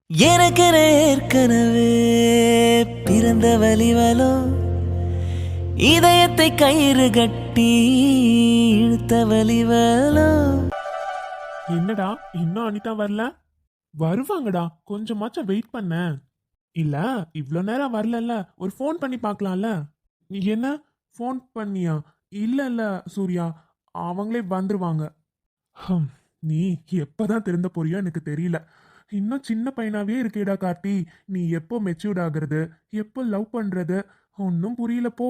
எனக்கென ஏற்கனவே பிறந்த வலிவலோ இதயத்தை கயிறு கட்டி இழுத்த வலிவலோ. என்னடா இன்னும் அனிதா வரல? வருவாங்கடா, கொஞ்சமாச்சும் வெயிட் பண்ண. இல்ல இவ்ளோ நேரம் வரலல்ல, ஒரு ஃபோன் பண்ணி பார்க்கலாம்ல. நீ என்ன ஃபோன் பண்ணியா? இல்ல இல்ல சூர்யா, அவங்களே வந்துருவாங்க. ஹம், நீ எப்பதான் திருந்த போறியோ எனக்கு தெரியல. இன்னும் சின்ன பையனாவே இருக்கேடா கார்த்தி. நீ எப்போ மெச்சூர்ட் ஆகுறது, எப்போ லவ் பண்றது, ஒன்னும் புரியல போ.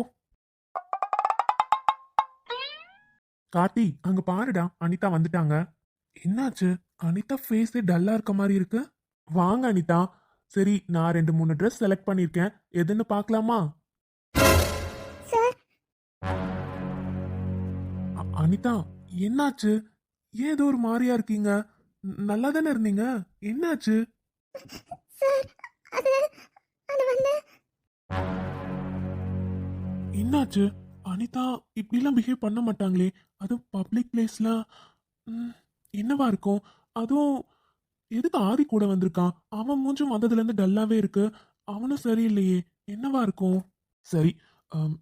கார்த்தி அங்க பாருடா, அனிதா வந்துட்டாங்க. என்னாச்சு? அனிதா ஃபேஸே டல்லா இருக்க மாதிரி இருக்கு. வாங்க அனிதா. சரி, நான் 2-3 ட்ரெஸ் செலக்ட் பண்ணிருக்கேன், எதுன்னு பார்க்கலாமா? அனிதா, என்னாச்சு? ஏன் ஏதோ ஒரு மாதிரியா இருக்கீங்க? நல்லா தானே இருந்தீங்க, என்னாச்சு? சார், அது அது வந்து என்னாச்சு? அனிதா இப்படிலாம் பிஹேவ் பண்ண மாட்டாங்களே, அதுவும் பப்ளிக் பிளேஸ்ல. என்னவா இருக்கும்? அதுவும் எதுக்கு ஆதி கூட வந்திருக்கான்? அவன் மூஞ்சும் வந்ததுல இருந்து டல்லாவே இருக்கு. அவனும் சரியில்லையே, என்னவா இருக்கும்? சரி,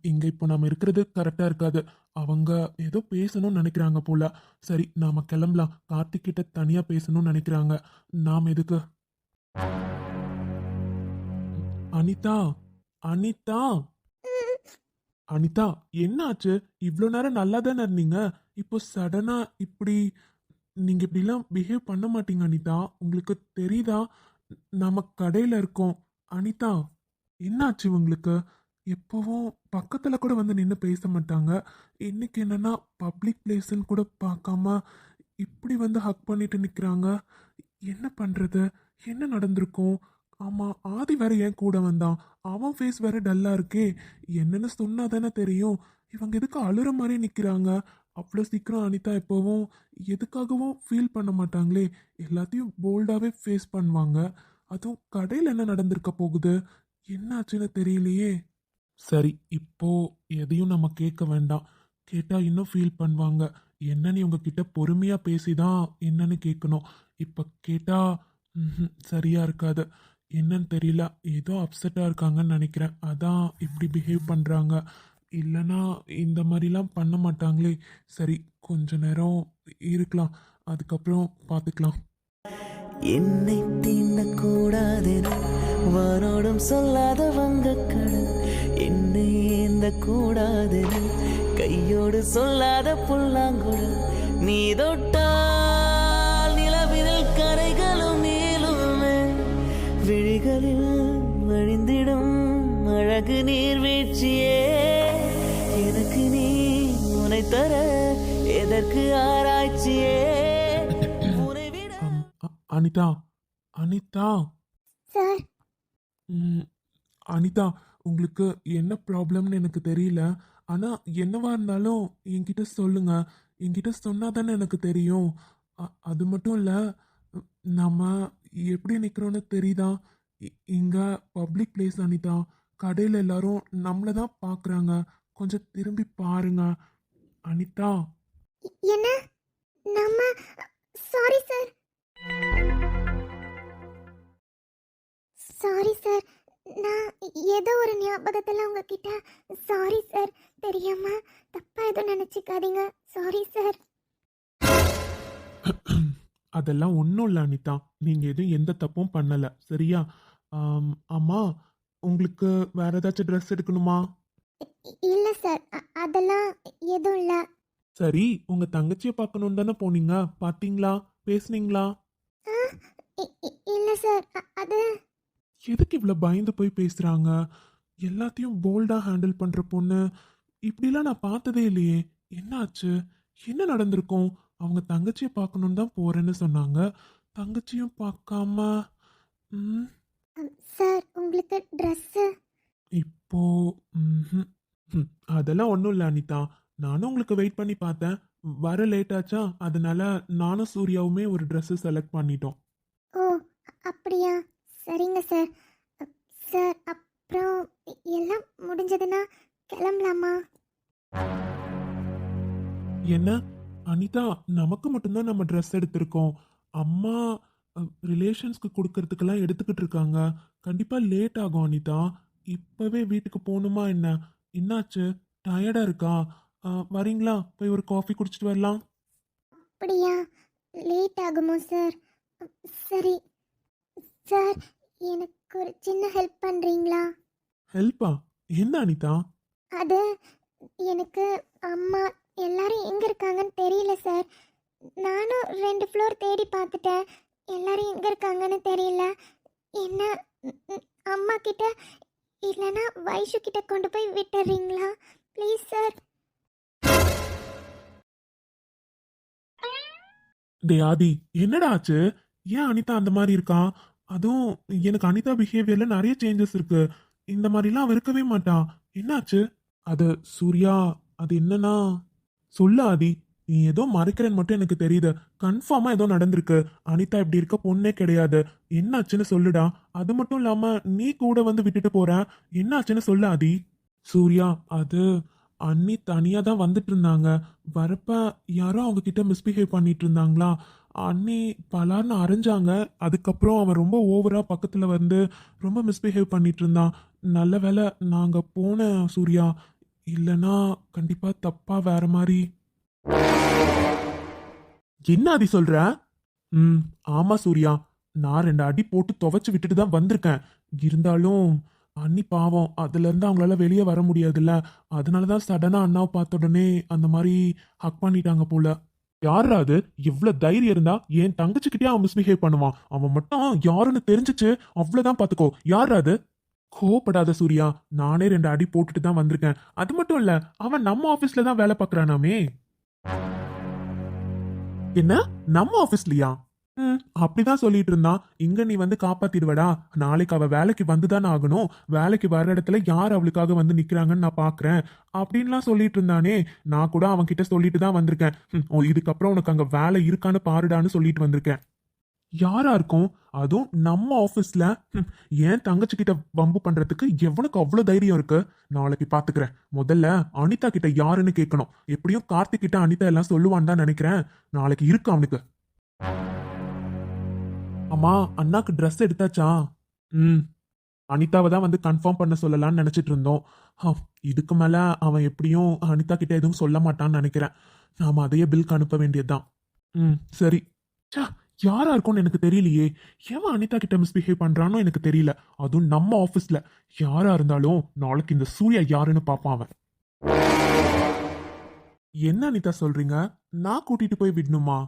இங்க இப்போ நாம இருக்கிறது கரெக்டா இருக்காது. அவங்க ஏதோ பேசணும்னு நினைக்கிறாங்க போல. சரி, நாம கிளம்பலாம். கார்த்திக் கிட்ட தனியா பேசணும்னு நினைக்கிறாங்க. நாம் எதுக்கு? அனிதா, அனிதா, அனிதா, என்னாச்சு? இவ்வளோ நேரம் நல்லா தானே இருந்தீங்க, இப்போ சடனா இப்படி? நீங்க இப்படிலாம் பிஹேவ் பண்ண மாட்டீங்க அனிதா, உங்களுக்கு தெரியுதா? நம்ம கடையில இருக்கோம். அனிதா, என்னாச்சு உங்களுக்கு? எப்பவும் பக்கத்துல கூட வந்து நின்று பேச மாட்டாங்க. இன்னைக்கு என்னன்னா பப்ளிக் பிளேஸ்ன்னு கூட பார்க்காம இப்படி வந்து ஹக் பண்ணிட்டு நிக்கிறாங்க. என்ன பண்றது? என்ன நடந்திருக்கும்? ஆமா, ஆதி வேற ஏன் கூட வந்தான்? அவன் ஃபேஸ் வேற டல்லா இருக்கே. என்னன்னு சொன்னா தானே தெரியும். இவங்க எதுக்கு அழுற மாதிரி நிக்கிறாங்க? அவ்வளோ சீக்கிரம் அனிதா எப்பவும் எதுக்காகவும் ஃபீல் பண்ண மாட்டாங்களே. எல்லாத்தையும் போல்டாவே ஃபேஸ் பண்ணுவாங்க. அதுவும் கடையில் என்ன நடந்திருக்க போகுது? என்னாச்சுன்னு தெரியலையே. சரி, இப்போ எதையும் நம்ம கேட்க வேண்டாம். கேட்டா இன்னும் ஃபீல் பண்ணுவாங்க. என்னன்னு உங்ககிட்ட பொறுமையா பேசிதான் என்னன்னு கேட்கணும். இப்ப கேட்டா சரியா இருக்காது. என்னன்னு தெரியல, ஏதோ அப்செட்டா இருக்காங்கன்னு நினைக்கிறேன். அதான் இப்படி பிஹேவ் பண்றாங்க. இல்லைன்னா இந்த மாதிரிலாம் பண்ண மாட்டாங்களே. சரி, கொஞ்ச நேரம் இருக்கலாம், அதுக்கப்புறம் பார்த்துக்கலாம். என்னை தீண்டக்கூடாதென வானோடும் சொல்லாத வங்கக்கடல், என்னை ஏந்த கூடாதென கையோடு சொல்லாத புல்லாங்குழல், நீ தொட்டால் நிலவினில் கரைகளும் நீளுமே, விழிகளில் வழிந்திடும் அழகு நீர்வீழ்ச்சியே, எனக்கு நீ உனை தர எதற்கு ஆராய்ச்சியே, உனை விட. அனிதா, அனிதா, சார், அனிதா, உங்களுக்கு என்ன ப்ராப்ளம்னு எனக்கு தெரியல. ஆனா என்னவா இருந்தாலும் என்கிட்ட சொல்லுங்க. என்கிட்ட சொன்னா தானே எனக்கு தெரியும். அது மட்டும் இல்ல, நம்ம எப்படி நிக்கிறோன்னு தெரியுதா? இங்க பப்ளிக் பிளேஸ் அனிதா. கடையில் எல்லாரும் நம்மள தான் பார்க்குறாங்க. கொஞ்சம் திரும்பி பாருங்க அனிதா. என்ன? நம்ம சாரி சார். Sorry sir. நான் ஏதோ ஒரு ஞாபகத்தில் உங்ககிட்ட சாரி சார். தெரியாம தப்பா எதுவும் நினைச்சுக்காதீங்க. Sorry sir. அதெல்லாம் ஒன்றும் இல்லை அனிதா. நீங்கள் எதுவும் எந்த தப்பும் பண்ணலை, சரியா? அம்மா, உங்களுக்கு வேற ஏதாச்சும் ட்ரெஸ் எடுக்கணுமா? இல்லை சார், அதெல்லாம் எதுவும் இல்லை. சரி, உங்க தங்கச்சியை பார்க்கணுன்னு தானே போனீங்க, பார்த்தீங்களா? பேசுனீங்களா? இல்லை சார், அது எதுக்கு இவ்வளோ பயந்து போய் பேசுறாங்க? எல்லாத்தையும் போல்டா ஹேண்டில் பண்ற பொண்ணு இப்படிலாம் நான் பார்த்ததே இல்லையே. என்னாச்சு? என்ன நடந்திருக்கும்? அவங்க தங்கச்சியை பார்க்கணுன்னு தான் போறேன்னு சொன்னாங்க. தங்கச்சியும் பார்க்காம. ம், சார், உங்களுக்கு ட்ரெஸ்ஸு. இப்போ ம்ஹும். ம், அதெல்லாம் ஒன்றும் இல்லை அனிதா. நானும் உங்களுக்கு வெயிட் பண்ணி பார்த்தேன். வர லேட் ஆச்சா, அதனால நானும் சூர்யாவுமே ஒரு ட்ரெஸ்ஸு செலக்ட் பண்ணிட்டோம். ஓ, அப்படியா? சரிங்க சார். சார், அப்புறம் எல்லாம் முடிஞ்சதுன்னா கிளம்பலாமா? என்ன அனிதா, நமக்கு மட்டும்தான் நம்ம ட்ரெஸ் எடுத்திருக்கோம். அம்மா ரிலேஷன்ஸ்க்கு கொடுக்கறதுக்கெல்லாம் எடுத்துக்கிட்டு இருக்காங்க. கண்டிப்பா லேட் ஆகும் அனிதா. இப்பவே வீட்டுக்கு போகணுமா என்ன? என்னாச்சு? டயர்டா இருக்கா? வரீங்களா? போய் ஒரு காஃபி குடிச்சிட்டு வரலாம். அப்படியா? லேட் ஆகுமோ சார்? சரி சார், எனக்கு ஒரு சின்ன ஹெல்ப் பண்ணுறீங்களா? ஹெல்ப்பா? என்ன அனிதா? அது எனக்கு அம்மா எல்லாரும் எங்கே இருக்காங்கன்னு தெரியல சார். நானும் 2 ஃப்ளோர் தேடி பார்த்துட்டேன். எல்லாரும் எங்கே இருக்காங்கன்னு தெரியல. என்ன அம்மா கிட்ட இல்லைன்னா வைஷு கிட்ட கொண்டு போய் விட்டுறீங்களா ப்ளீஸ் சார்? டே ஆதி, என்னடா ஆச்சு? ஏன் அனிதா அந்த மாதிரி இருக்கா? அதுவும் எனக்கு அனிதா பிஹேவியர்ல நிறைய சேஞ்சஸ் இருக்கு. இந்த மாதிரிலாம் அவ இருக்கவே மாட்டா. என்னாச்சு? அது சூர்யா, அது என்னன்னா சொல்லு ஆதி. நீ ஏதோ மறைக்கிறேன்னு மட்டும் எனக்கு தெரியுது. கன்ஃபார்மா ஏதோ நடந்திருக்கு. அனிதா இப்படி இருக்க பொண்ணே கிடையாது. என்னாச்சுன்னு சொல்லுடா. அது மட்டும் இல்லாம நீ கூட வந்து விட்டுட்டு போற. என்னாச்சுன்னு சொல்லு ஆதி. சூர்யா, அது அண்ணி தனியா தான் வந்துட்டு இருந்தாங்க. வரப்ப யாரோ அவங்க கிட்ட மிஸ்பிஹேவ் பண்ணிட்டு இருந்தாங்களா. அண்ணி பலார்னு அரைஞ்சாங்க. அதுக்கப்புறம் அவன் ரொம்ப ஓவரா பக்கத்துல வந்து ரொம்ப மிஸ்பிஹேவ் பண்ணிட்டு இருந்தான். நல்ல வேளை நாங்க போன சூர்யா. இல்லனா கண்டிப்பா தப்பா வேற மாதிரி. என்ன அதி சொல்ற? ம், ஆமா சூர்யா. நான் 2 அடி போட்டு துவைச்சு விட்டுட்டு தான் வந்திருக்கேன். இருந்தாலும் அண்ணி பாவம், அதுல இருந்து அவங்களால வெளியே வர முடியாதுல்ல. அதனாலதான் சடனா அண்ணாவை பார்த்த உடனே அந்த மாதிரி ஹக் பண்ணிட்டாங்க போல. யாரா அது? இவ்வளவு தைரியம் இருந்தா என் தங்கச்சிக்கிட்டே அவன் மிஸ்பிஹேவ் பண்ணுவான். அவன் மட்டும் யாருன்னு தெரிஞ்சுச்சு அவ்வளவுதான் பாத்துக்கோ. யாரா அது? கோவப்படாத சூர்யா. நானே 2 அடி போட்டுட்டு தான் வந்திருக்கேன். அது மட்டும் இல்ல, அவன் நம்ம ஆபீஸ்ல தான் வேலை பார்க்கறானாமே. என்ன? நம்ம ஆபீஸ்லயா? ம், அப்படிதான் சொல்லிட்டு இருந்தான். இங்க நீ வந்து காப்பாத்திடுவடா. நாளைக்கு அவ வேலைக்கு வந்துதானே ஆகணும். வேலைக்கு வர்ற இடத்துல யார் அவளுக்காக வந்து நிக்கிறாங்கன்னு நான் பாக்குறேன் அப்படின்லாம் சொல்லிட்டு இருந்தானே. நான் கூட அவன் கிட்ட சொல்லிட்டு தான் வந்திருக்கேன். இதுக்கப்புறம் உனக்கு அங்க வேலை இருக்கான்னு பாருடான்னு சொல்லிட்டு வந்திருக்கேன். யாரா இருக்கும்? அதுவும் நம்ம ஆபீஸ்ல. ஏன் தங்கச்சி கிட்ட வம்பு பண்றதுக்கு எவனுக்கு அவ்வளவு தைரியம் இருக்கு? நாளைக்கு பாத்துக்கிறேன். முதல்ல அனிதா கிட்ட யாருன்னு கேட்கணும். எப்படியும் கார்த்திக் கிட்ட அனிதா எல்லாம் சொல்லுவான்னு தான் நினைக்கிறேன். நாளைக்கு இருக்கு அவனுக்கு. அம்மா, அண்ணாக்கு ட்ரெஸ் எடுத்தாச்சா? ம், அனிதாவை தான் வந்து கன்ஃபார்ம் பண்ண சொல்லலாம்னு நினைச்சிட்டு இருந்தோம். இதுக்கு மேல அவன் எப்படியும் அனிதா கிட்ட எதுவும் சொல்ல மாட்டான்னு நினைக்கிறேன். நாம அதையே பில்க்கு அனுப்ப வேண்டியதுதான். ம், சரி. ச்சே, யாரா இருக்கும்னு எனக்கு தெரியலையே. எவன் அனிதா கிட்ட மிஸ்பிஹேவ் பண்றானோ எனக்கு தெரியல. அதுவும் நம்ம ஆபீஸ்ல. யாரா இருந்தாலும் நாளைக்கு இந்த சூர்யா யாருன்னு பாப்பான் அவன். என்ன அனிதா சொல்றீங்க? நான் கூட்டிட்டு போய் விடணுமா?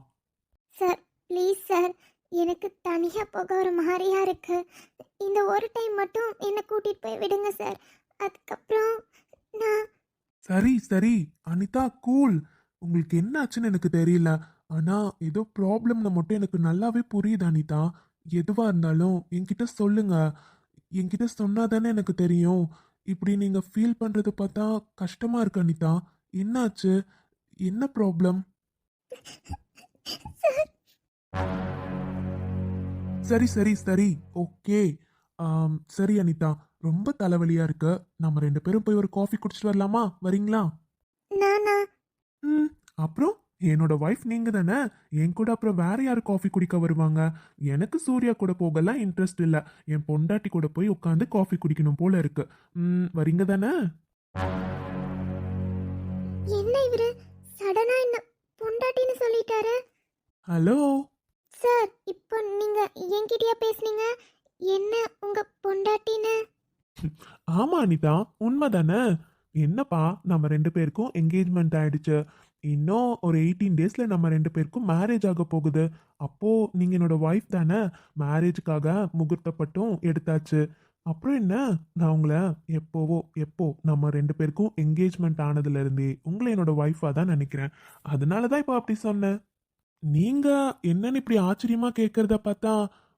சார் ப்ளீஸ் சார், எனக்கு தனியாக போக ஒரு மாதிரியா இருக்கு. இந்த ஒரு டைம் மட்டும் என்னை கூட்டிகிட்டு போய் விடுங்க சார். அதுக்கப்புறம் நான் சரி சரி அனிதா, கூல். உங்களுக்கு என்ன ஆச்சுன்னு எனக்கு தெரியல. ஆனா ஏதோ ப்ராப்ளம்னு மட்டும் எனக்கு நல்லாவே புரியுது அனிதா. எதுவா இருந்தாலும் என்கிட்ட சொல்லுங்க. என்கிட்ட சொன்னாதானே எனக்கு தெரியும். இப்படி நீங்க ஃபீல் பண்றது பார்த்தா கஷ்டமா இருக்கு அனிதா. என்னாச்சு? என்ன ப்ராப்ளம்? சரி சரி சரி, ஓகே. சரி அனிதா, ரொம்ப தலைவலியா இருக்கு. நம்ம 2 பேரும் போய் ஒரு காஃபி குடிச்சிட்டு வரலாமா? வரீங்களா? நானா? ம், அப்புறம் என்னோட ஒய்ஃப் நீங்க தானே. என் கூட அப்புறம் வேற யாரு காஃபி குடிக்க வருவாங்க? எனக்கு சூர்யா கூட போகலாம் இன்ட்ரெஸ்ட் இல்ல. என் பொண்டாட்டி கூட போய் உட்காந்து காஃபி குடிக்கணும் போல இருக்கு. வரீங்க தானே? என்ன இவரு சடனா என்ன பொண்டாட்டின்னு சொல்லிட்டாரு? ஹலோ. சார் இப்போ நீங்க என்கிட்டயா பேசுனீங்க? என்ன உங்க பொண்டாட்டின்னு? ஆமா அனிதா, உண்மைதானே. என்னப்பா, நம்ம 2 பேருக்கும் என்கேஜ்மெண்ட் ஆயிடுச்சு. இன்னும் ஒரு 18 டேஸ்ல நம்ம 2 பேருக்கும் மேரேஜ் ஆக போகுது. அப்போ நீங்க என்னோட ஒய்ஃப் தானே. மேரேஜுக்காக முகூர்த்தப்பட்டும் எடுத்தாச்சு. அப்புறம் என்ன, நான் உங்களை எப்போ நம்ம 2 பேருக்கும் என்கேஜ்மெண்ட் ஆனதுல இருந்தே உங்களை என்னோட ஒய்ஃபா தான் நினைக்கிறேன். அதனாலதான் இப்போ அப்படி சொன்னேன். நீங்க என்னன்னு இப்படி ஆச்சரியமா கேட்கறத பார்த்தா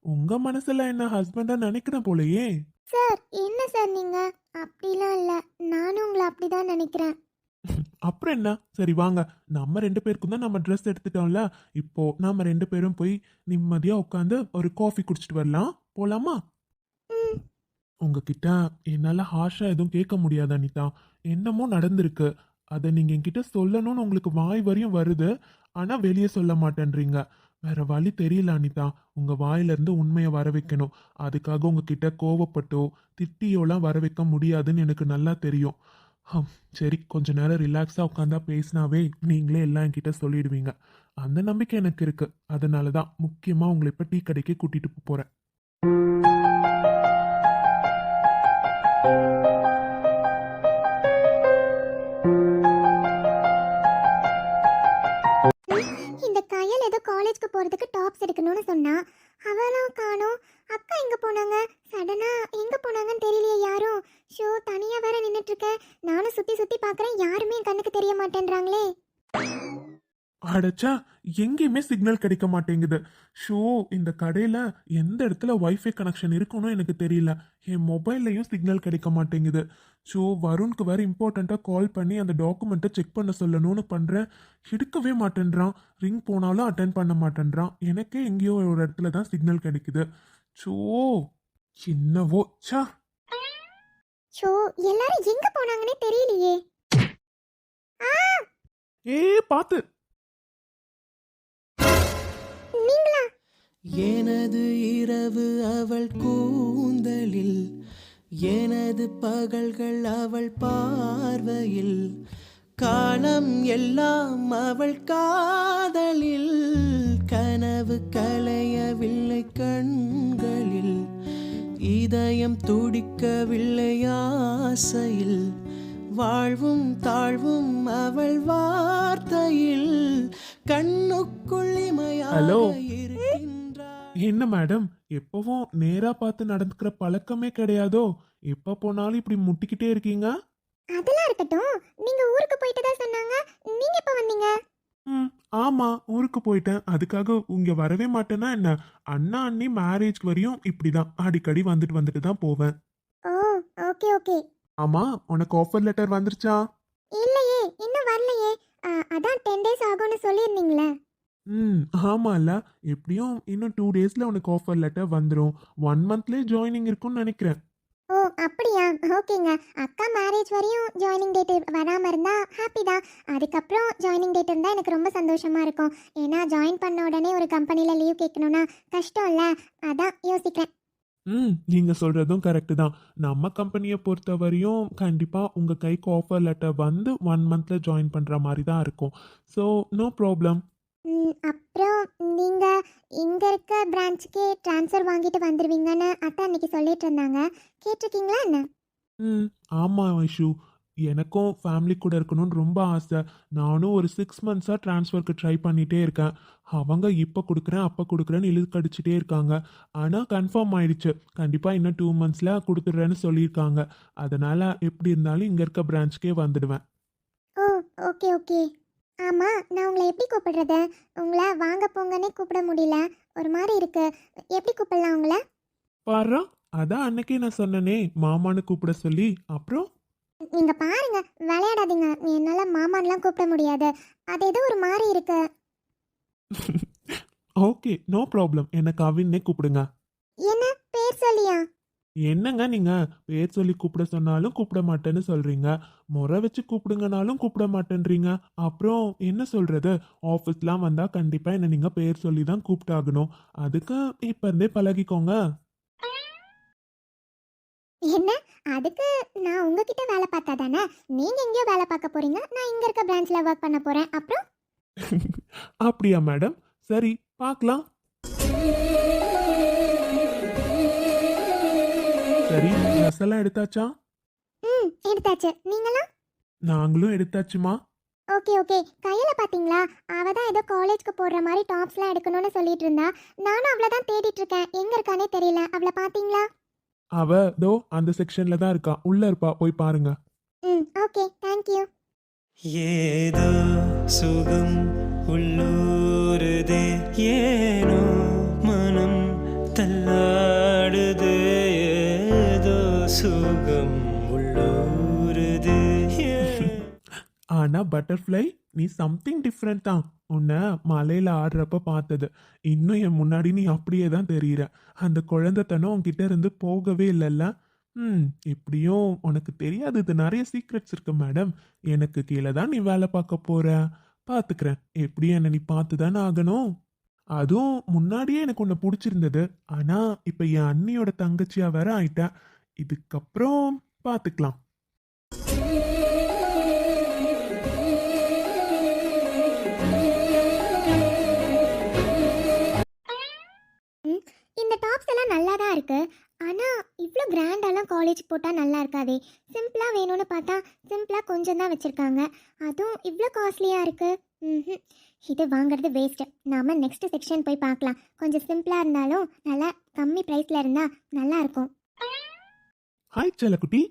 உங்க மனசுல என்ன ஹஸ்பண்டா நினைக்கிறேன் போலயே. சார் என்ன சார் நீங்க? அப்படிலாம் இல்ல, நானும் உங்களை அப்படிதான் நினைக்கிறேன். அப்புறம் என்ன, சரி வாங்க. நம்ம 2 பேருக்கும் தான் நம்ம ட்ரெஸ் எடுத்துட்டோம்ல. இப்போ நாம 2 பேரும் போய் நிம்மதியா உட்காந்து ஒரு காஃபி குடிச்சிட்டு வரலாம். போலாமா? ம். உங்ககிட்ட என்னால ஹார்ஷா எதுவும் கேட்க முடியாது அனிதா. என்னமோ நடந்திருக்கு. அதை நீங்க என்கிட்ட சொல்லணும்னு உங்களுக்கு வாய் வரையும் வருது. ஆனா வெளியே சொல்ல மாட்டேன்றீங்க. வேற வழி தெரியல அனிதா. உங்க வாயிலிருந்து உண்மையை வர வைக்கணும். அதுக்காக உங்ககிட்ட கோவப்பட்டோ திட்டியோலாம் வர வைக்க முடியாதுன்னு எனக்கு நல்லா தெரியும். ஹம், சரி, கொஞ்ச நேரம் ரிலாக்ஸா உட்காந்தா பேசினாவே நீங்களே எல்லாம் என்கிட்ட சொல்லிடுவீங்க. அந்த நம்பிக்கை எனக்கு இருக்கு. அதனால தான் முக்கியமா உங்களை இப்ப டீ கடைக்கு கூட்டிட்டு போறேன். இந்த கையல் ஏதோ காலேஜ்க்கு போறதுக்கு டாப்ஸ் எடுக்கணும்னு சொன்னா, அவளும் காணோம். அக்கா எங்க போனாங்க? சடனா எங்க போனாங்கன்னு தெரியலையே யாரும். ஷோ, தனியா வேற நின்னுட்டு இருக்கேன். நானும் சுத்தி சுத்தி பாக்குறேன், யாருமே என் கண்ணுக்கு தெரிய மாட்டேன்றாங்களே. அடைச்சா, எங்கேயுமே சிக்னல் கிடைக்க மாட்டேங்குது. ஷோ, இந்த கடையில எந்த இடத்துல வைஃபை கனெக்ஷன் இருக்குன்னு எனக்கு தெரியல. என் மொபைல்லையும் சிக்னல் கிடைக்க மாட்டேங்குது. ஷோ, வருணுக்கு வேற இம்பார்ட்டண்ட்டா கால் பண்ணி அந்த டாக்குமெண்ட்டை செக் பண்ண சொல்லணும்னு பண்றேன். எடுக்கவே மாட்டேன்றான். ரிங் போனாலும் அட்டென்ட் பண்ண மாட்டேன்றான். எனக்கே எங்கேயோ ஒரு இடத்துல தான் சிக்னல் கிடைக்குது. ஷோ, சின்னவோ சா. ஷோ, எல்லாரும் எங்க போனாங்கன்னே தெரியலையே. ஆ, ஏ பாத்து. நீங்களா? எனது இரவு அவள் கூந்தலில், எனது பகல்கள் அவள் பார்வையில், காலம் எல்லாம் அவள் காதலில், கனவு கலையவில்லை கண்களில், இதயம் துடிக்கவில்லை ஆசையில், வாழ்வும் தாழ்வும் அவள் வார்த்தையில், கண்ணுக்குள் ஹலோ. இமையாக இருக்கின்றாள். என்ன மேடம், எப்பவும் நேரா பார்த்து நடந்துக்கிற பழக்கமே கிடையாதோ? எப்ப போனாலும் இப்படி முட்டிக்கிட்டே இருக்கீங்க? அதெல்லாம் இருக்கட்டும். நீங்க ஊருக்கு போயிட்டு தான் சொன்னாங்க. நீங்க எப்ப வந்தீங்க? ம், ஆமா, ஊருக்கு போயிட்டேன். அதுக்காக இங்க வரவே மாட்டேன்னா என்ன? அண்ணா அண்ணி மேரேஜ்க்கு வரையும் இப்படிதான் அடிக்கடி வந்துட்டு வந்துட்டு தான் போவேன். ஓ, ஓகே ஓகே. ஆமா, உனக்கு ஆஃபர் லெட்டர் வந்துருச்சா? இல்லையே, இன்னும் வரலையே. அதான் 10 டேஸ் ஆகும்னு சொல்லியிருந்தீங்களே. ம், ஆமால. எப்படியும் இன்னும் 2 டேஸ்ல உனக்கு ஆஃபர் லெட்டர் வந்துடும். 1 மந்த்லேயே ஜாயினிங் இருக்கும்னு நினைக்கிறேன். ஓ, அப்படியா? ஓகேங்க. அக்கா மேரேஜ் வரையும் ஜாயினிங் டேட் வராமல் இருந்தா ஹாப்பி தான். அதுக்கப்புறம் ஜாயினிங் டேட் இருந்தால் எனக்கு ரொம்ப சந்தோஷமா இருக்கும். ஏன்னா ஜாயின் பண்ண உடனே ஒரு கம்பெனியில் லீவ் கேட்கணும்னா கஷ்டம்ல. அதான் யோசிக்கிறேன். ம், நீங்க சொல்றதும் கரெக்டு தான். நம்ம கம்பெனியை பொறுத்த வரையும் கண்டிப்பா உங்க கைக்கு ஆஃபர் லெட்டர் வந்து 1 மந்த்ல ஜாயின் பண்ற மாதிரி தான் இருக்கும். So no problem. அப்புறம் நீங்கள் இங்கே இருக்க பிரான்ச்சுக்கே ட்ரான்ஸ்ஃபர் வாங்கிட்டு வந்துடுவீங்கன்னு அத்தை அன்னைக்கு சொல்லிட்டு இருந்தாங்க. கேட்டிருக்கீங்களா என்ன? ம், ஆமா ஐஷு. எனக்கும் ஃபேமிலி கூட இருக்கணும்னு ரொம்ப ஆசை. நானும் ஒரு 6 மந்த்ஸாக ட்ரான்ஸ்ஃபருக்கு ட்ரை பண்ணிகிட்டே இருக்கேன். அவங்க இப்போ கொடுக்குறேன் அப்போ கொடுக்குறேன்னு இழுக்கடிச்சிட்டே இருக்காங்க. ஆனால் கன்ஃபார்ம் ஆயிடுச்சு. கண்டிப்பாக இன்னும் 2 மந்த்ஸில் கொடுத்துட்றேன்னு சொல்லியிருக்காங்க. அதனால் எப்படி இருந்தாலும் இங்கே இருக்க பிரான்ச்சுக்கே வந்துடுவேன். ஓ, ஓகே ஓகே. ஆமாம், நான் உங்களை எப்படி கூப்பிடுறது? உங்களை வாங்க போங்கன்னே கூப்பிட முடியல. ஒரு மாதிரி இருக்கு. எப்படி கூப்பிடலாம் உங்களை? பாரு, அதான் அன்னைக்கே நான் சொன்னனே மாமான்னு கூப்பிட சொல்லி. அப்புறம் நீங்க பாருங்க, விளையாடாதீங்க. என்னால மாமான்லாம் கூப்பிட முடியாது. அது ஏதோ ஒரு மாதிரி இருக்கு. Okay, no problem. எனக்கு அவின்னே கூப்பிடுங்க. என்ன பேர் சொல்லியா? என்னங்க நீங்க பேர் சொல்லி கூப்பிட சொன்னாலும் கூப்பிட மாட்டேன்னு சொல்றீங்க. முறை வச்சு கூப்பிடுங்கனாலும் கூப்பிட மாட்டேன்றீங்க. அப்புறம் என்ன சொல்றது? ஆஃபீஸ்லாம் வந்தா கண்டிப்பா என்ன நீங்க பேர் சொல்லி தான் கூப்பிட்டாகணும். அதுக்கு இப்ப இருந்தே பழகிக்கோங்க. என்ன? அதுக்கு நான் உங்ககிட்ட வேலை பார்த்தா தானே? நீங்க எங்கேயோ வேலை பார்க்க போறீங்க, நான் இங்க இருக்க பிரான்ச்ல ஒர்க் பண்ண போறேன். அப்புறம் அப்படியா மேடம்? சரி, பார்க்கலாம். சரி, ட்ரெஸ் எல்லாம் எடுத்தாச்சா? எடுத்தாச்சு. நீங்களா? நாங்களும் எடுத்தாச்சுமா. Okay okay. கையில பாத்தீங்களா? அவ தான் ஏதோ காலேஜ்க்கு போடுற மாதிரி டாப்ஸ்லாம் எடுக்கணும்னு சொல்லிட்டு இருந்தா. நானும் அவளை தான் தேடிட்டு இருக்கேன். எங்க இருக்கானே தெரியல. அவளை பாத்தீங்களா? அவ தோ அந்த செக்ஷன்ல தான் இருக்கா. உள்ள இருப்பா, போய் பாருங்க. Okay, thank you. ஏதோ சுகம் உள்ளூருதே, ஏனோ மனம் தள்ளாடுதே, ஏதோ சுகம் உள்ளூருதே. ஆனா பட்டர்ஃப்ளை, நீ சம்திங் டிஃப்ரெண்ட் தான். உன்னை மலையில ஆடுறப்ப பார்த்தது. இன்னும் என் முன்னாடி நீ அப்படியே தான் தெரியுற. அந்த குழந்தைத்தனம் உன்கிட்ட இருந்து போகவே இல்லைல்ல. இப்படியும் உனக்கு தெரியாதது நிறைய சீக்ரெட்ஸ் இருக்கு மேடம். எனக்கு கீழே தான் நீ வேலை பார்க்க போற. பார்த்துக்கிறேன். எப்படியும் என்னை நீ பார்த்து தானே ஆகணும். அதுவும் முன்னாடியே எனக்கு உன்னை பிடிச்சிருந்தது. ஆனா இப்ப என் அண்ணியோட தங்கச்சியா வேற ஆயிட்டேன். இதுக்கப்புறம் பாத்துக்கலாம். ம், இந்த டாப்ஸ் எல்லாம் நல்லா தான் இருக்கு. ஆனா இவ்வளோ கிராண்டாலாம் காலேஜ் போட்டால் நல்லா இருக்காதே. சிம்பிளாக வேணும்னு பார்த்தா சிம்பிளாக கொஞ்சம் தான் வச்சுருக்காங்க. அதுவும் இவ்வளோ காஸ்ட்லியாக இருக்கு. ம், இது வாங்குறது வேஸ்ட்டு. நாம நெக்ஸ்ட் செக்ஷன் போய் பார்க்கலாம். கொஞ்சம் சிம்பிளாக இருந்தாலும் நல்லா கம்மி ப்ரைஸில் இருந்தால் நல்லா இருக்கும். ஹாய் செல்லக்குட்டி.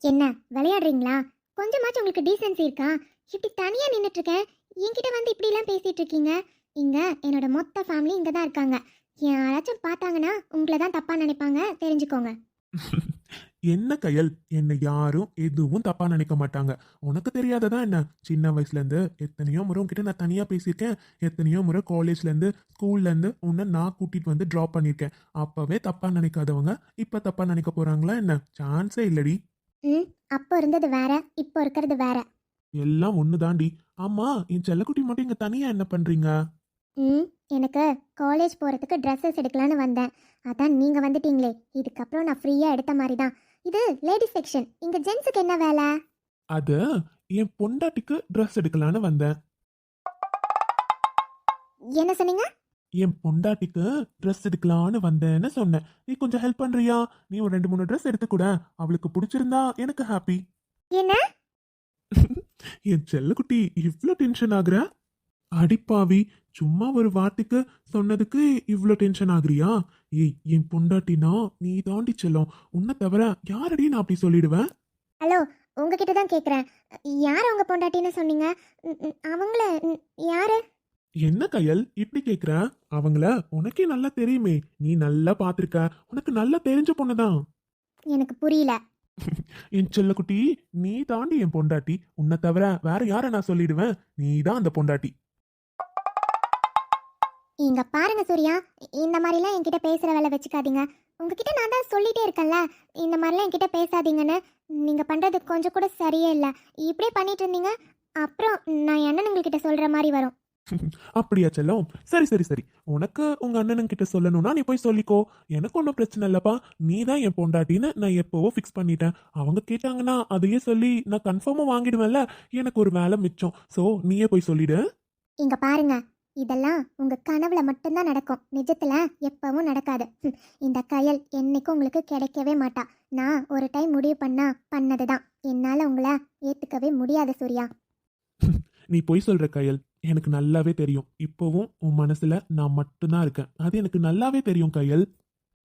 என்ன விளையாடுறீங்களா? கொஞ்சமாச்சும் உங்களுக்கு டீசென்சி இருக்கா? இப்படி தனியாக நின்றுட்டு இருக்கேன், என்கிட்ட வந்து இப்படிலாம் பேசிட்டு இருக்கீங்க. இங்க என்னோட மொத்த ஃபேமிலி இங்கே தான் இருக்காங்க. யாராச்சும் பார்த்தாங்கன்னா உங்களை தான் தப்பாக நினைப்பாங்க, தெரிஞ்சுக்கோங்க. என்ன கையல், என்னை யாரும் எதுவும் தப்பா நினைக்க மாட்டாங்க. உனக்கு தெரியாததா என்ன? சின்ன வயசுல இருந்து எத்தனையோ முறை உன்கிட்ட நான் தனியா பேசியிருக்கேன். எத்தனையோ முறை காலேஜ்ல இருந்து ஸ்கூல்ல இருந்து உன்னை நான் கூட்டிட்டு வந்து டிராப் பண்ணியிருக்கேன். அப்பவே தப்பா நினைக்காதவங்க இப்ப தப்பா நினைக்க போறாங்களா என்ன? சான்ஸே இல்லடி. ம், அப்போ இருந்தது வேற, இப்போ இருக்கிறது வேற. எல்லாம் ஒண்ணுதாண்டி. ஆமா, என் செல்லக்குட்டி மட்டும் இங்க தனியா என்ன பண்றீங்க? ம், எனக்கு காலேஜ் போகிறதுக்கு ட்ரெஸ்ஸஸ் எடுக்கலான்னு வந்தேன். அதான் நீங்கள் வந்துட்டீங்களே, இதுக்கப்புறம் நான் ஃப்ரீயாக எடுத்த மாதிரி தான். இது லேடிஸ் செக்ஷன், இங்கே ஜென்ஸுக்கு என்ன வேலை? அது என் பொண்டாட்டிக்கு ட்ரெஸ் எடுக்கலான்னு வந்தேன். என்ன சொன்னீங்க? என் பொண்டாட்டிக்கு ட்ரெஸ் எடுக்கலான்னு வந்தேன்னு சொன்னேன். நீ கொஞ்சம் ஹெல்ப் பண்றியா? நீ ஒரு 2-3 ட்ரெஸ் எடுத்துக்கூட. அவளுக்கு பிடிச்சிருந்தா எனக்கு ஹாப்பி. என்ன? என் செல்லக்குட்டி இவ்ளோ டென்ஷன் ஆகுற? அடிப்பாவி, சும்மா ஒரு வார்த்தைக்கு சொன்னதுக்கு இவ்ளோ டென்ஷன் ஆகுறியா? ஏய், என் பொண்டாட்டினா நீ தாண்டி செல்லம். உன்னை தவிர யாரடி நான் அப்படி சொல்லிடுவேன்? ஹலோ, உங்ககிட்ட தான் கேட்குறேன். யார் உங்கள் பொண்டாட்டின்னு சொன்னீங்க? அவங்கள யாரு? என்ன கையல் இப்படி கேக்குற? அவங்கள உனக்கே நல்லா தெரியுமே. நீ நல்லா பாத்திருக்க. உனக்கு நல்லா தெரிஞ்ச பொண்ணுதான். எனக்கு புரியல. என் செல்லக்குட்டி, நீ தாண்டி என் பொண்டாட்டி. உன்னை தவிர வேற யார நான் சொல்லிடுவேன்? நீ தான் அந்த பொண்டாட்டி. இங்க பாருங்க சூர்யா, இந்த மாதிரிலாம் என்கிட்ட பேசுகிற வேலை வச்சுக்காதீங்க. உங்ககிட்ட நான் தான் சொல்லிட்டே இருக்கேன்ல, இந்த மாதிரிலாம் என்கிட்ட பேசாதீங்கன்னு. நீங்கள் பண்ணுறது கொஞ்சம் கூட சரியே இல்லை. இப்படியே பண்ணிட்டு இருந்தீங்க, அப்புறம் நான் என் அண்ணனுங்கள்கிட்ட சொல்கிற மாதிரி வரும். அப்படியா செல்லம்? சரி சரி சரி, உனக்கு உங்க அண்ணனுங்க கிட்ட சொல்லணும்னா நீ போய் சொல்லிக்கோ. எனக்கு ஒன்றும் பிரச்சனை இல்லப்பா. நீ தான் என் பொண்டாட்டின்னு நான் எப்போவோ ஃபிக்ஸ் பண்ணிட்டேன். அவங்க கேட்டாங்கன்னா அதையே சொல்லி நான் கன்ஃபார்மாக வாங்கிடுவேன்ல. எனக்கு ஒரு வேலை மிச்சம். ஸோ நீயே போய் சொல்லிடு. இங்க பாருங்க, இதெல்லாம் உங்க கனவுல மட்டும்தான் நடக்கும், நிஜத்துல எப்பவும் நடக்காது. இந்த கயல் என்னைக்கும் உங்களுக்கு கிடைக்கவே மாட்டா. நான் ஒரு டைம் முடிவு பண்ணா பண்ணதுதான். என்னால உங்களை ஏத்துக்கவே முடியாது சூர்யா. நீ போய் சொல்ற கையல், எனக்கு நல்லாவே தெரியும். இப்போவும் உன் மனசுல நான் மட்டும்தான் இருக்கேன். அது எனக்கு நல்லாவே தெரியும் கையல்.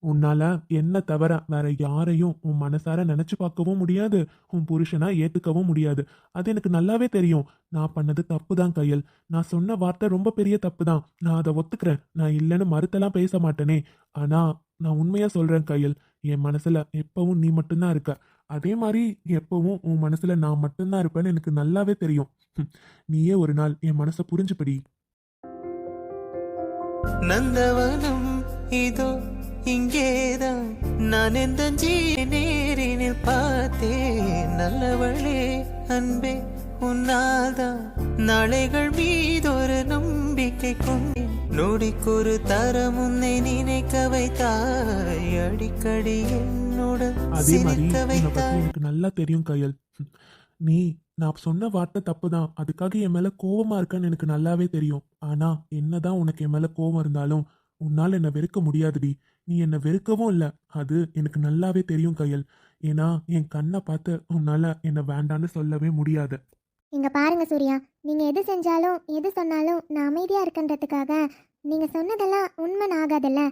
உன்னால என்ன தவிர வேற யாரையும் உன் மனசார நினைச்சு பார்க்கவும் முடியாது. உன் புருஷனா ஏத்துக்கவும் முடியாது. அது எனக்கு நல்லாவே தெரியும். நான் பண்ணது தப்பு தான் கையல். நான் சொன்ன வார்த்தை ரொம்ப பெரிய தப்பு தான். நான் அதை ஒத்துக்கிறேன். நான் இல்லைன்னு மறுத்தெல்லாம் பேச மாட்டேனே. ஆனா நான் உண்மையா சொல்றேன் கையல். என் மனசுல எப்பவும் நீ மட்டும்தான் இருக்க. அதே மாதிரி எப்பவும் உன் மனசுல நான் மட்டும்தான் இருப்பேன்னு எனக்கு நல்லாவே தெரியும். நீயே ஒரு நாள் என் மனசை புரிஞ்சுப்படி. நந்தவனம் இதோ இங்கேதான், நான் எந்த நேரினில் பார்த்தேன். நல்லவளே அன்பே, உன்னால்தான் நாளைகள் மீதொரு நம்பிக்கை கொண்டேன். நொடிக்கொரு தரம் உன்னை நினைக்க வைத்தாய், அடிக்கடி என்னுடன் அதே மாதிரி சிரிக்க உன்னை பத்தி வைத்தாய். எனக்கு நல்லா தெரியும் கையல். நீ நான் சொன்ன வார்த்தை தப்பு தான். அதுக்காக என் மேல கோவமா இருக்கன்னு எனக்கு நல்லாவே தெரியும். ஆனா என்னதான் உனக்கு என் மேல கோவம் இருந்தாலும் உன்னால என்னை வெறுக்க முடியாதுடி. நீ என்னை வெறுக்கவும் இல்லை. அது எனக்கு நல்லாவே தெரியும் கையல். ஏன்னா என் கண்ணை பார்த்து உன்னால என்னை வேண்டான்னு சொல்லவே முடியாது. இங்க பாருங்க சூர்யா, நீங்க எது செஞ்சாலும் எது சொன்னாலும் நான் அமைதியா இருக்கன்றதுக்காக நீங்க சொன்னதெல்லாம் உண்மை ஆகாதுல்ல.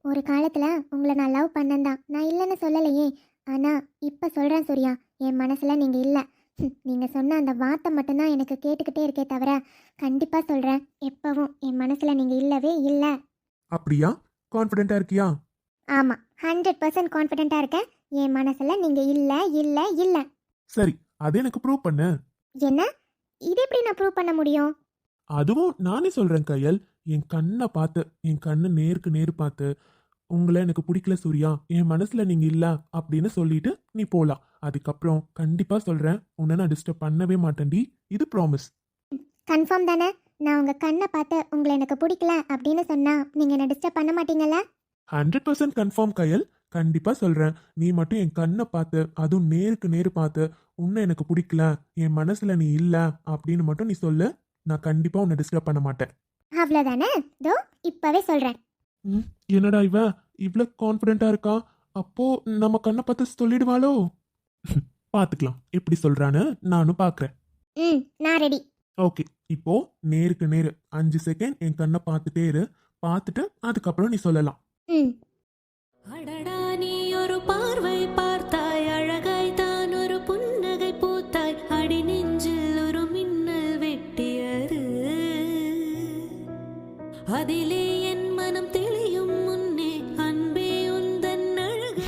ஒரு காலத்துல உங்களை நான் லவ் பண்ணந்தான், நான் இல்லைன்னு சொல்லலையே. ஆனா இப்ப சொல்றேன் சூர்யா, என் மனசுல நீங்க இல்ல. நீங்க சொன்ன அந்த வார்த்தை மட்டும்தான் எனக்கு கேட்டுக்கிட்டே இருக்கே தவிர, கண்டிப்பா சொல்றேன், எப்பவும் என் மனசுல நீங்க இல்லவே இல்ல. அப்படியா? கான்ஃபிடென்ட்டா இருக்கியா? ஆமா, 100% கான்ஃபிடென்ட்டா இருக்கேன். என் மனசுல நீங்க இல்ல இல்ல இல்ல. சரி, அதை எனக்கு ப்ரூவ் பண்ணு. என்ன? இது எப்படி நான் ப்ரூவ் பண்ண முடியும்? அதுவும் நானே சொல்றேன் கையல். என் கண்ணை பார்த்து, என் கண்ணு நேருக்கு நேர் பார்த்து, உங்களை எனக்கு பிடிக்கல சூர்யா, என் மனசுல நீங்க இல்ல அப்படின்னு சொல்லிட்டு நீ போலாம். அதுக்கப்புறம் கண்டிப்பா சொல்றேன், உன்னை நான் டிஸ்டர்ப் பண்ணவே மாட்டேன்டி. இது ப்ராமிஸ். கன்ஃபார்ம் தானே? நான் உங்க கண்ணை பார்த்து உங்களை எனக்கு பிடிக்கல அப்படின்னு சொன்னா நீங்க என்ன டிஸ்டர்ப் பண்ண மாட்டீங்கல்ல? 100% கன்ஃபார்ம் கயல். கண்டிப்பா சொல்றேன். நீ மட்டும் என் கண்ணை பார்த்து, அதுவும் நேருக்கு நேரு பார்த்து, உன்னை எனக்கு பிடிக்கல, என் மனசுல நீ இல்ல அப்படின்னு மட்டும் நீ சொல்லு. நான் கண்டிப்பா உன்னை டிஸ்டர்ப் பண்ண மாட்டேன். அவ்வளோதானே? தோ இப்பவே சொல்றேன். என்னடா இவ இவ்ளோ கான்ஃபிடென்ட்டா இருக்கா? அப்போ நம்ம கண்ணை பார்த்து சொல்லிடுவாளோ? பாத்துக்கலாம் எப்படி சொல்றான்னு நானும் பாக்குறேன். நான் ரெடி. ஓகே, இப்போ நேருக்கு நேரு 5 செகண்ட் என் கண்ணை பார்த்துட்டே இரு. பார்த்துட்டு அதுக்கப்புறம் நீ சொல்லலாம். ம் அடடா நீ ஒரு பார்வை பார்த்தாய், அழகாய் தான் ஒரு புன்னகை பூத்தாய், அடி நெஞ்சில் ஒரு மின்னல் வெட்டியது, அதிலே என் மனம் தெளியும் முன்னே அன்பே உந்தன் அழகு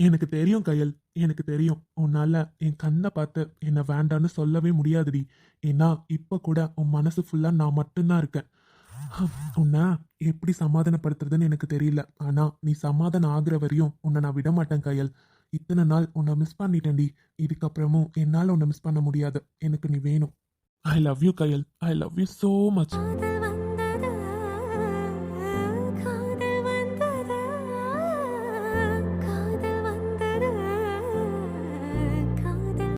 எனக்கு தெரியும் கயல், எனக்கு தெரியும். உன்னால என் கண்ணை பார்த்து என்னை வேண்டான்னு சொல்லவே முடியாதுடி. ஏன்னா இப்ப கூட உன் மனசு ஃபுல்லா நான் மட்டும்தான் இருக்கேன். உன்னை எப்படி சமாதானப்படுத்துறதுன்னு எனக்கு தெரியல. ஆனா நீ சமாதானம் ஆகுற வரையும் உன்னை நான் விட மாட்டேன் கயல். இத்தனை நாள் உன்னை மிஸ் பண்ணிட்டேன்டி. இதுக்கப்புறமும் என்னால உன்னை மிஸ் பண்ண முடியாது. எனக்கு நீ வேணும். I love you Kayal. I love you so much.